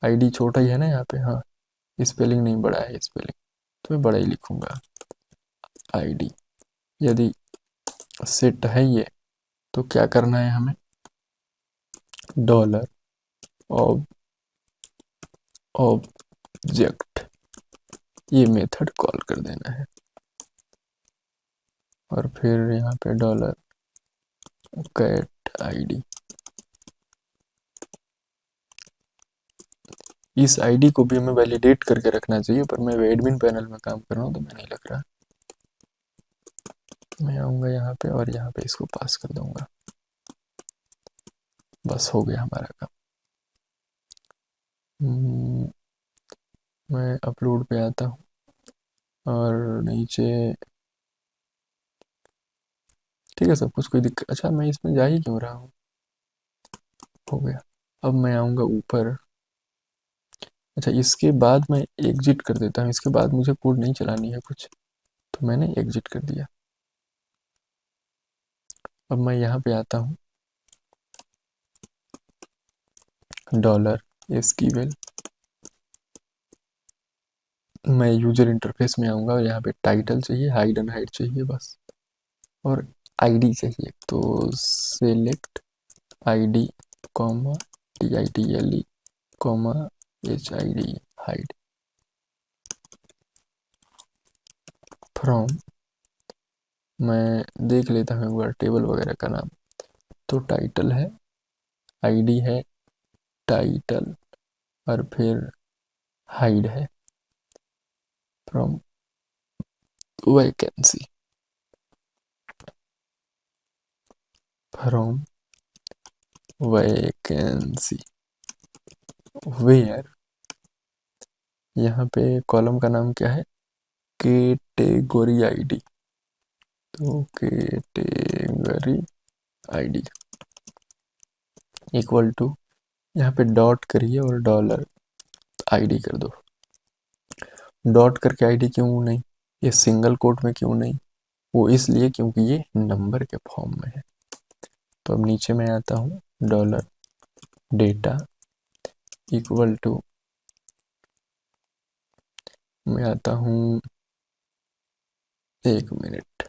आईडी छोटा ही है ना यहाँ पे, हाँ स्पेलिंग नहीं बड़ा है स्पेलिंग, तो मैं बड़ा ही लिखूंगा आईडी। यदि सेट है ये तो क्या करना है हमें, डॉलर ऑब्जेक्ट ये मेथड कॉल कर देना है और फिर यहाँ पे डॉलर कैट आईडी, इस आईडी को भी हमें वैलिडेट करके रखना चाहिए, पर मैं एडमिन पैनल में काम कर रहा हूँ तो मैं नहीं लग रहा। मैं आऊँगा यहाँ पे और यहाँ पे इसको पास कर दूंगा, बस हो गया हमारा काम। मैं अपलोड पे आता हूँ और नीचे ठीक है सब कुछ, कोई दिक्कत, अच्छा मैं इसमें जा ही क्यों रहा हूँ, हो गया। अब मैं आऊँगा ऊपर, अच्छा इसके बाद मैं एग्जिट कर देता हूँ, इसके बाद मुझे कोड नहीं चलानी है कुछ, तो मैंने एग्जिट कर दिया। अब मैं यहाँ पे आता हूँ, डॉलर एसक्यूएल, मैं यूजर इंटरफेस में आऊँगा और यहाँ पे टाइटल चाहिए, हाइड एंड हाइड चाहिए बस, और आईडी चाहिए। तो select ID comma TITLE comma HID hide from, मैं देख लेता हूँ एक बार टेबल वगैरह का नाम। तो टाइटल है, आईडी है, टाइटल, और फिर हाइड है from vacancy, from vacancy where, यहाँ पे कॉलम का नाम क्या है, कैटेगरी आईडी, तो कैटेगरी आईडी इक्वल टू, यहाँ पे डॉट करिए और डॉलर आईडी कर दो। डॉट करके आईडी क्यों नहीं, ये सिंगल कोट में क्यों नहीं, वो इसलिए क्योंकि ये नंबर के फॉर्म में है। तो अब नीचे मैं आता हूँ, डॉलर डेटा इक्वल टू, मैं आता हूँ, एक मिनट,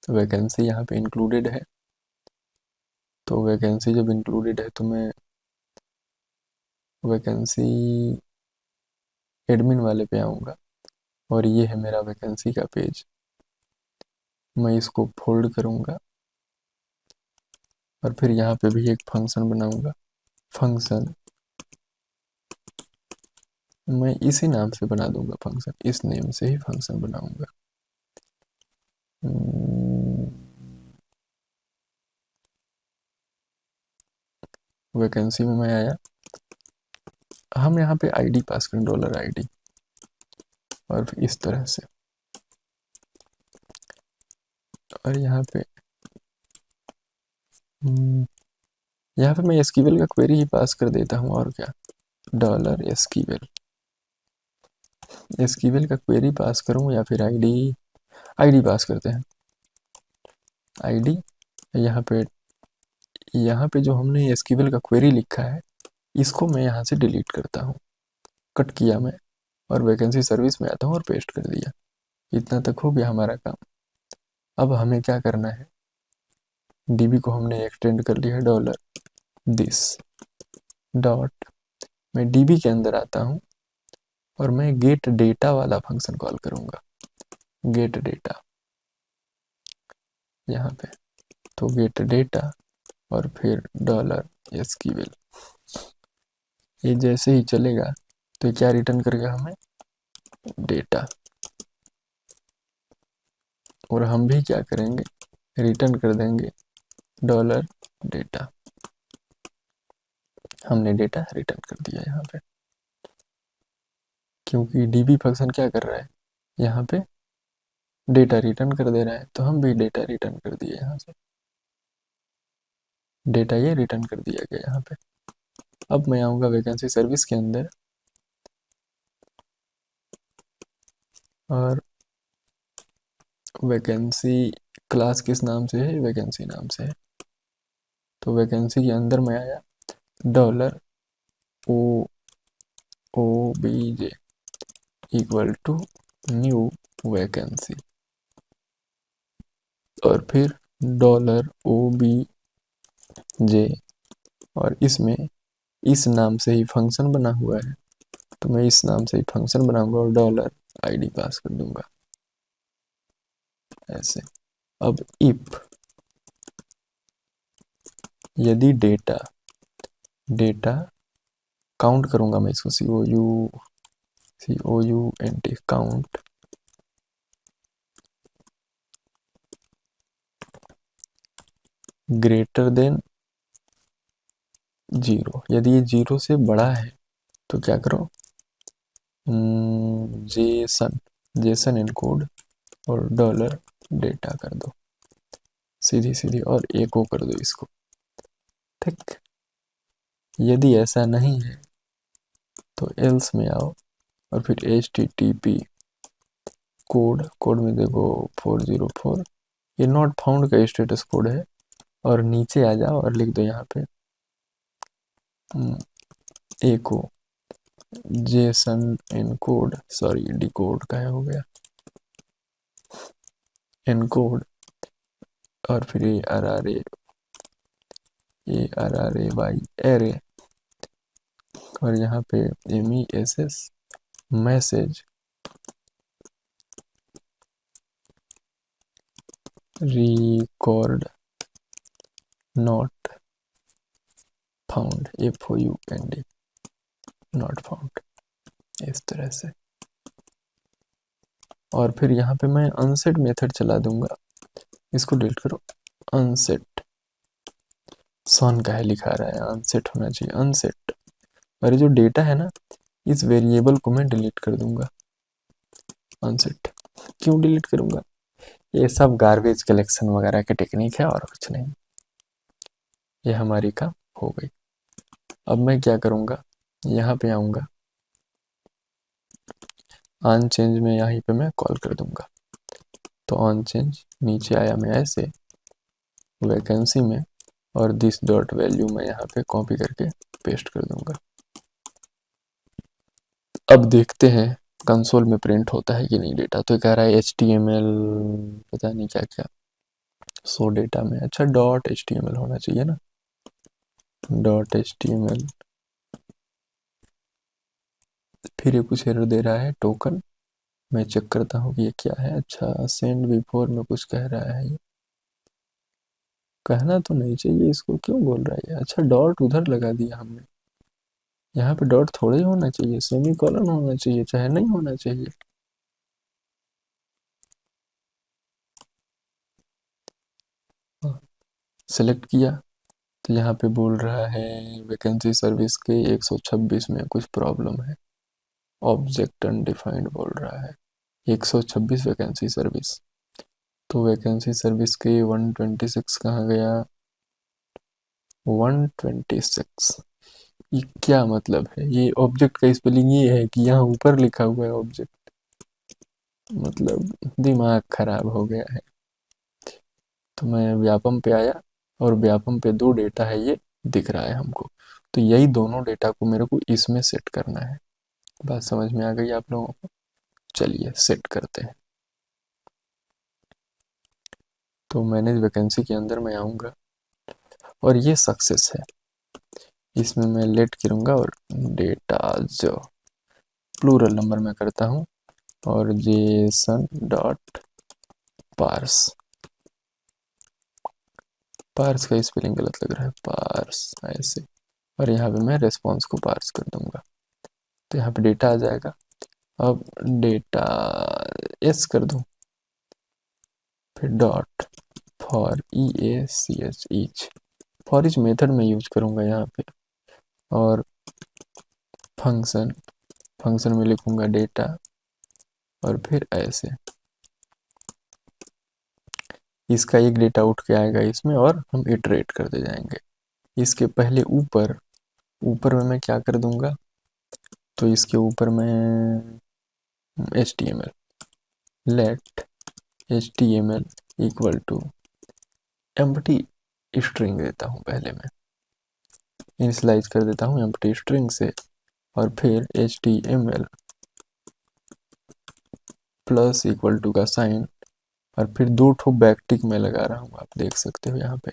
वैकेंसी यहाँ पे इंक्लूडेड है। तो वैकेंसी जब इंक्लूडेड है तो मैं वैकेंसी एडमिन वाले पे आऊँगा, और ये है मेरा वैकेंसी का पेज। मैं इसको फोल्ड करूँगा और फिर यहाँ पे भी एक फंक्शन बनाऊँगा। फंक्शन मैं इसी नाम से बना दूंगा, फंक्शन इस नेम से ही फंक्शन बनाऊंगा। वैकेंसी में मैं आया, हम यहाँ पे आईडी पास करें, डॉलर आईडी, और फिर इस तरह से, और यहाँ पे मैं एसक्यूएल का क्वेरी ही पास कर देता हूँ, और क्या, डॉलर एसक्यूएल, एसक्यूएल का क्वेरी पास करूँ या फिर आईडी, आईडी पास करते हैं, आईडी। यहाँ पे जो हमने एसक्यूएल का क्वेरी लिखा है, इसको मैं यहाँ से डिलीट करता हूँ, कट किया मैं, और वैकेंसी सर्विस में आता हूँ और पेस्ट कर दिया। इतना तक हो गया हमारा काम। अब हमें क्या करना है, डीबी को हमने एक्सटेंड कर लिया है, डॉलर दिस डॉट, मैं डीबी के अंदर आता हूँ और मैं गेट डेटा वाला फंक्शन कॉल करूँगा, गेट डेटा यहाँ पे, तो गेट डेटा और फिर डॉलर एसक्यूएल, ये जैसे ही चलेगा तो क्या रिटर्न करेगा हमें, डेटा, और हम भी क्या करेंगे, रिटर्न कर देंगे डॉलर डेटा। हमने डेटा रिटर्न कर दिया यहाँ पे, क्योंकि डीबी फंक्शन क्या कर रहा है, यहाँ पे डेटा रिटर्न कर दे रहा है, तो हम भी डेटा रिटर्न कर दिए यहाँ से, डेटा ये रिटर्न कर दिया गया यहाँ पे। अब मैं आऊँगा वैकेंसी सर्विस के अंदर, और वैकेंसी क्लास किस नाम से है, वैकेंसी नाम से है। तो वैकेंसी के अंदर मैं आया, dollar OBJ equal to new vacancy, और फिर डॉलर OBJ, और इसमें इस नाम से ही फंक्शन बना हुआ है, तो मैं इस नाम से ही फंक्शन बनाऊंगा और डॉलर आईडी पास कर दूंगा ऐसे। अब इफ यदि डेटा काउंट करूंगा मैं इसको, COUNT काउंट ग्रेटर देन 0, यदि ये 0 से बड़ा है तो क्या करो, जेसन इनकोड और डॉलर डेटा कर दो, सीधी, और एको कर दो इसको, ठीक। यदि ऐसा नहीं है तो एल्स में आओ और फिर HTTP कोड में देखो 404, ये नॉट फाउंड का स्टेटस कोड है। और नीचे आ जाओ और लिख दो यहाँ पे echo JSON encode, sorry decode का हो गया, एनकोड, और फिर A R R A Y array, और यहाँ पे MESS message record not found, FOUND, not found, इस तरह से। और फिर यहाँ पे मैं अनसेट मेथड चला दूंगा, इसको डिलीट करो, अनसेट, सन का है लिखा रहा है, अनसेट होना चाहिए, अनसेट। और ये जो डेटा है ना, इस वेरिएबल को मैं डिलीट कर दूंगा, अनसेट। क्यों डिलीट करूंगा? ये सब गार्बेज कलेक्शन वगैरह की टेक्निक है और कुछ नहीं। ये हमारी काम हो गई। अब मैं क्या करूंगा, यहाँ पे आऊंगा, ऑन चेंज में यहीं पे मैं कॉल कर दूंगा। तो ऑन चेंज नीचे आया मैं ऐसे वैकेंसी में, और दिस डॉट वैल्यू मैं यहाँ पे कॉपी करके पेस्ट कर दूंगा। अब देखते हैं कंसोल में प्रिंट होता है कि नहीं डेटा। तो कह रहा है HTML, पता नहीं क्या क्या, सो डेटा में, अच्छा .html होना चाहिए ना, .html। फिर ये कुछ एरर दे रहा है, टोकन। मैं चेक करता हूँ कि ये क्या है। अच्छा सेंड बिफोर में कुछ कह रहा है, ये कहना तो नहीं चाहिए, इसको क्यों बोल रहा है। अच्छा डॉट उधर लगा दिया हमने, यहाँ पे डॉट थोड़े ही होना चाहिए, सेमी कॉलन होना चाहिए, चाहे नहीं होना चाहिए। सेलेक्ट किया तो यहाँ पे बोल रहा है वैकेंसी सर्विस के 126 में कुछ प्रॉब्लम है, ऑब्जेक्ट अनडिफाइंड बोल रहा है। 126 वैकेंसी सर्विस, तो वैकेंसी सर्विस के 126 कहाँ गया, 126। ये क्या मतलब है, ये ऑब्जेक्ट का स्पेलिंग ये है कि यहाँ ऊपर लिखा हुआ है ऑब्जेक्ट, मतलब दिमाग खराब हो गया है। तो मैं व्यापम पे आया, और व्यापम पे दो डेटा है ये दिख रहा है हमको, तो यही दोनों डेटा को मेरे को इसमें सेट करना है। बात समझ में आ गई आप लोगों को? चलिए सेट करते हैं। तो मैनेज वैकेंसी के अंदर मैं आऊँगा, और ये सक्सेस है, इसमें मैं लेट करूँगा, और डेटा जो प्लूरल नंबर में करता हूँ, और जेसन डॉट पार्स, पार्स का स्पेलिंग गलत लग रहा है, पार्स ऐसे, और यहाँ पे मैं रेस्पॉन्स को पार्स कर दूंगा, तो यहाँ पे डेटा आ जाएगा। अब डेटा एस कर दूं, फिर dot for EACH, each, for each method में यूज करूंगा यहाँ पे, और फंक्शन, फंक्शन में लिखूंगा डेटा, और फिर ऐसे इसका एक डेटा उठ के आएगा इसमें, और हम इटरेट करते जाएंगे। इसके पहले ऊपर, ऊपर में मैं क्या कर दूंगा, तो इसके ऊपर मैं HTML, let HTML equal to empty string देता हूँ, पहले मैं इनिशियलाइज कर देता हूँ एम्प्टी स्ट्रिंग से, और फिर HTML प्लस इक्वल टू का साइन, और फिर दो ठो बैकटिक में लगा रहा हूँ, आप देख सकते हो यहाँ पे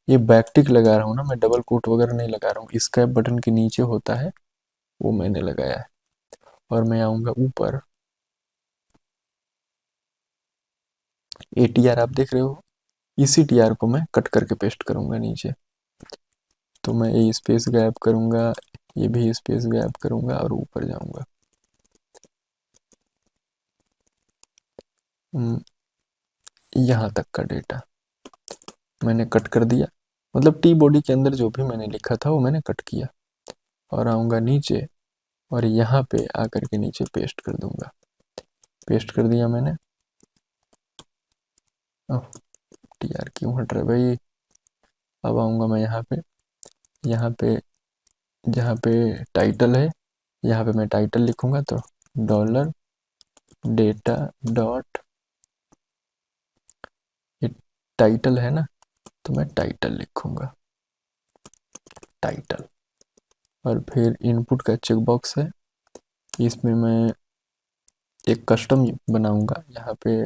ये बैकटिक लगा रहा हूँ ना मैं, डबल कोट वगैरह नहीं लगा रहा हूँ, स्कैप बटन के नीचे होता है वो मैंने लगाया है। और मैं आऊँगा ऊपर, ATR आप देख रहे हो, इसी TR को मैं कट करके पेस्ट करूँगा नीचे। तो मैं ये स्पेस गैप करूँगा, ये भी स्पेस गैप करूँगा, और ऊपर जाऊँगा, यहाँ तक का डेटा मैंने कट कर दिया, मतलब टी बॉडी के अंदर जो भी मैंने लिखा था वो मैंने कट किया। और आऊँगा नीचे, और यहाँ पे आकर के नीचे पेस्ट कर दूंगा, पेस्ट कर दिया मैंने। TR क्यों हट रहा है भाई। अब आऊँगा मैं यहाँ पे, यहाँ पे जहाँ पे टाइटल है, यहाँ पे मैं टाइटल लिखूँगा, तो डॉलर डेटा डॉट, ये टाइटल है ना, तो मैं टाइटल लिखूंगा, टाइटल। और फिर इनपुट का चेकबॉक्स है, इसमें मैं एक कस्टम बनाऊंगा, यहाँ पे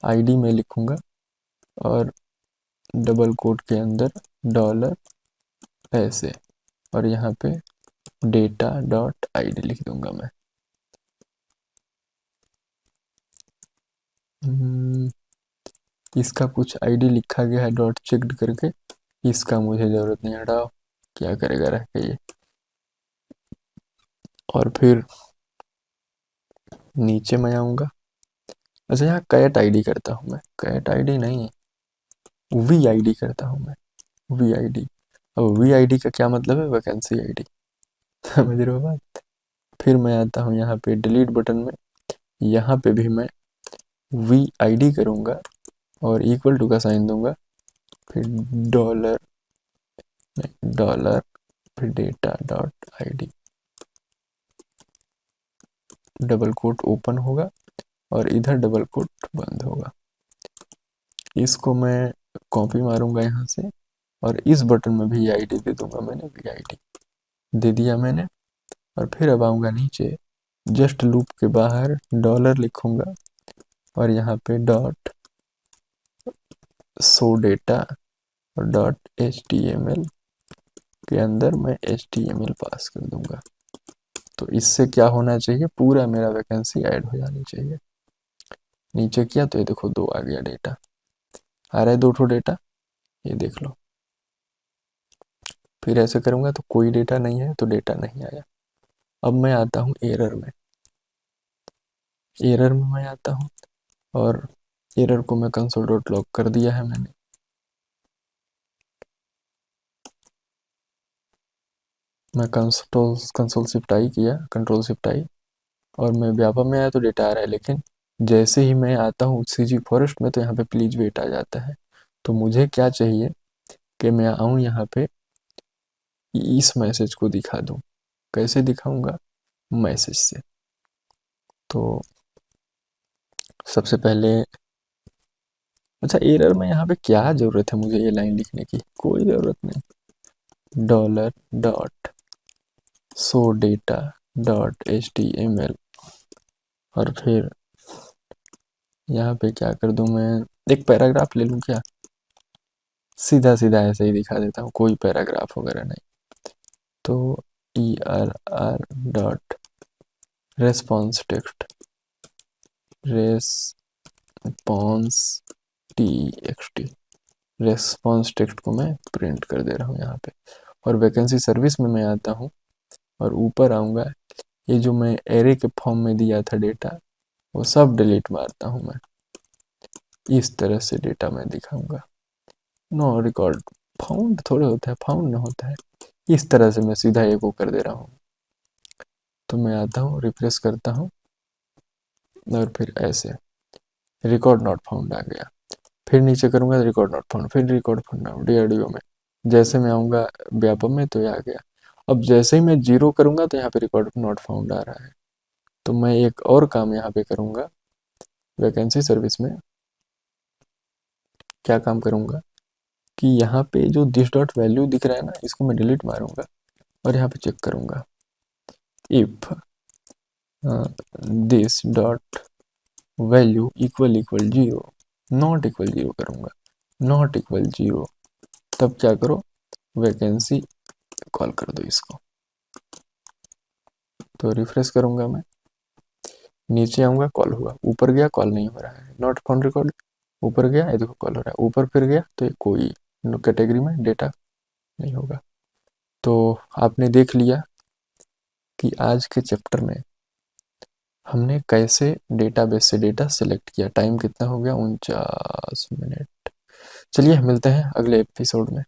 आईडी में लिखूंगा और डबल कोट के अंदर डॉलर ऐसे, और यहाँ पे डेटा डॉट आईडी लिख दूंगा मैं। इसका कुछ आईडी लिखा गया है डॉट चेक्ड करके, इसका मुझे ज़रूरत नहीं, हटाओ, क्या करेगा रह के ये। और फिर नीचे मैं आऊँगा, अच्छा यहाँ कैट आईडी करता हूँ मैं, कैट आईडी नहीं, वी आईडी करता हूँ मैं, वी आईडी। अब वी आईडी का क्या मतलब है, वैकेंसी आईडी, समझ रहे हो बात। फिर मैं आता हूँ यहाँ पे डिलीट बटन में, यहाँ पे भी मैं वी आईडी करूँगा और इक्वल टू का साइन दूंगा, फिर डॉलर, डॉलर, फिर data dot ID, double quote open होगा और इधर डबल कोट बंद होगा। इसको मैं कॉपी मारूंगा यहाँ से और इस बटन में भी आईडी दे दूंगा मैंने, भी आईडी दे दिया मैंने। और फिर अब आऊँगा नीचे, जस्ट लूप के बाहर डॉलर लिखूंगा और यहाँ पे डॉट शो डेटा और डॉट HTML के अंदर मैं HTML पास कर दूंगा। तो इससे क्या होना चाहिए, पूरा मेरा वैकेंसी ऐड हो जानी चाहिए। नीचे किया तो ये देखो 2 आ गया डेटा, आ रहा है 2 ठो डेटा, ये देख लो। फिर ऐसे करूँगा तो कोई डेटा नहीं है, तो डेटा नहीं आया। अब मैं आता हूँ एरर में, एरर में मैं आता हूँ और एरर को मैं कंसोल डॉट लॉग कर दिया है मैंने। मैं कंसोल शिफ्ट आई किया, कंट्रोल शिफ्ट आई, और मैं व्यापक में आया तो डेटा आ रहा है, लेकिन जैसे ही मैं आता हूँ CG फॉरेस्ट में तो यहाँ पे प्लीज वेट आ जाता है। तो मुझे क्या चाहिए कि मैं आऊँ यहाँ पे इस मैसेज को दिखा दूँ, कैसे दिखाऊंगा, मैसेज से। तो सबसे पहले, अच्छा एरर में यहाँ पे क्या ज़रूरत है मुझे ये लाइन लिखने की, कोई ज़रूरत नहीं। Dollar dot show data dot HTML, और फिर यहाँ पे क्या कर दूँ मैं, एक पैराग्राफ ले लूँ क्या, सीधा सीधा ऐसे ही दिखा देता हूँ, कोई पैराग्राफ वगैरह नहीं। तो ERR dot response text, response TXT, response text को मैं प्रिंट कर दे रहा हूँ यहाँ पे। और वैकेंसी सर्विस में मैं आता हूँ और ऊपर आऊँगा, ये जो मैं एरे के फॉर्म में दिया था डेटा, वो सब डिलीट मारता हूँ मैं। इस तरह से डेटा मैं दिखाऊंगा, नो रिकॉर्ड फाउंड थोड़े होता है, फाउंड ना होता है, इस तरह से मैं सीधा ये को कर दे रहा हूँ। तो मैं आता हूँ, रिफ्रेश करता हूँ और फिर ऐसे रिकॉर्ड नॉट फाउंड आ गया। फिर नीचे करूँगा रिकॉर्ड नॉट फाउंड, फिर रिकॉर्ड फाउंड DRDO में, जैसे मैं आऊँगा व्यापम में तो ये आ गया। अब जैसे ही मैं 0 करूँगा तो यहाँ पे रिकॉर्ड नॉट फाउंड आ रहा है। तो मैं एक और काम यहाँ पे करूँगा, वैकेंसी सर्विस में क्या काम करूँगा कि यहाँ पे जो दिस डॉट वैल्यू दिख रहा है ना, इसको मैं डिलीट मारूंगा और यहाँ पे चेक करूँगा, if this dot value equal 0, not equal 0 करूँगा, नॉट इक्वल 0, तब क्या करो, वैकेंसी कॉल कर दो इसको। तो रिफ्रेश करूँगा मैं, नीचे आऊँगा कॉल हुआ, ऊपर गया कॉल नहीं हो रहा है, नॉट फाउंड रिकॉर्ड, ऊपर गया ये देखो कॉल हो रहा है, ऊपर फिर गया तो ये कोई कैटेगरी में डेटा नहीं होगा। तो आपने देख लिया कि आज के चैप्टर में हमने कैसे डेटाबेस से डेटा सेलेक्ट किया। टाइम कितना हो गया, 49 मिनट। चलिए मिलते हैं अगले एपिसोड में।